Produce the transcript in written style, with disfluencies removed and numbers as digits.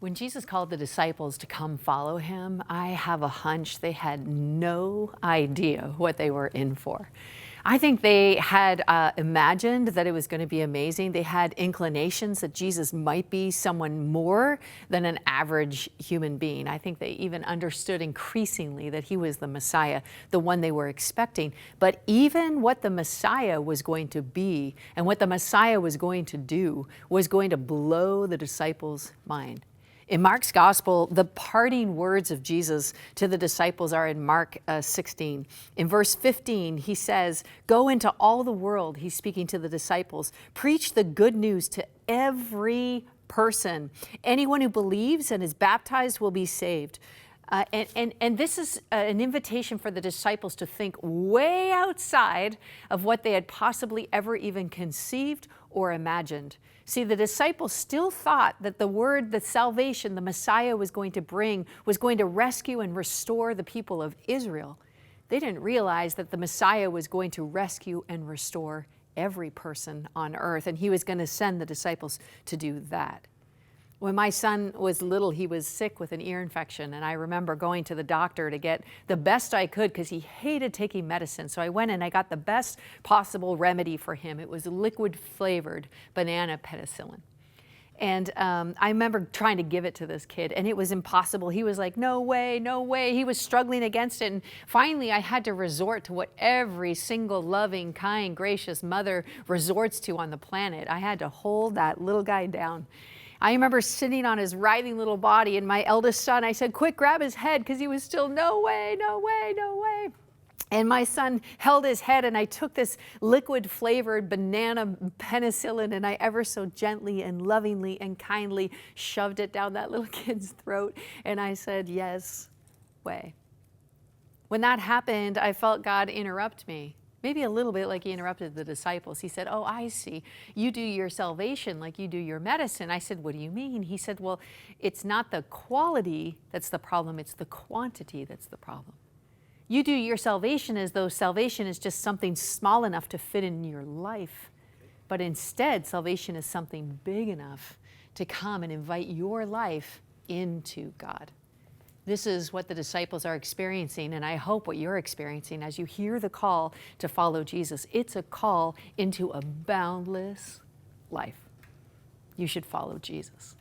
When Jesus called the disciples to come follow him, I have a hunch they had no idea what they were in for. I think they had imagined that it was going to be amazing. They had inclinations that Jesus might be someone more than an average human being. I think they even understood increasingly that he was the Messiah, the one they were expecting. But even what the Messiah was going to be and what the Messiah was going to do was going to blow the disciples' mind. In Mark's gospel, the parting words of Jesus to the disciples are in Mark 16. In verse 15, he says, "Go into all the world," he's speaking to the disciples, "preach the good news to every person. Anyone who believes and is baptized will be saved." And this is an invitation for the disciples to think way outside of what they had possibly ever even conceived or imagined. See, the disciples still thought that the word, the salvation the Messiah was going to bring was going to rescue and restore the people of Israel. They didn't realize that the Messiah was going to rescue and restore every person on earth, and he was going to send the disciples to do that. When my son was little, he was sick with an ear infection, and I remember going to the doctor to get the best I could because he hated taking medicine. So I went and I got the best possible remedy for him. It was liquid flavored banana penicillin. And I remember trying to give it to this kid, and it was impossible. He was like, "No way, no way." He was struggling against it. And finally, I had to resort to what every single loving, kind, gracious mother resorts to on the planet. I had to hold that little guy down. I remember sitting on his writhing little body, and my eldest son, I said, "Quick, grab his head," because he was still, "No way, no way, no way." And my son held his head, and I took this liquid flavored banana penicillin, and I ever so gently and lovingly and kindly shoved it down that little kid's throat. And I said, "Yes, way." When that happened, I felt God interrupt me. Maybe a little bit like he interrupted the disciples. He said, "Oh, I see. You do your salvation like you do your medicine." I said, "What do you mean?" He said, "Well, it's not the quality that's the problem. It's the quantity that's the problem. You do your salvation as though salvation is just something small enough to fit in your life. But instead, salvation is something big enough to come and invite your life into God." This is what the disciples are experiencing, and I hope what you're experiencing as you hear the call to follow Jesus. It's a call into a boundless life. You should follow Jesus.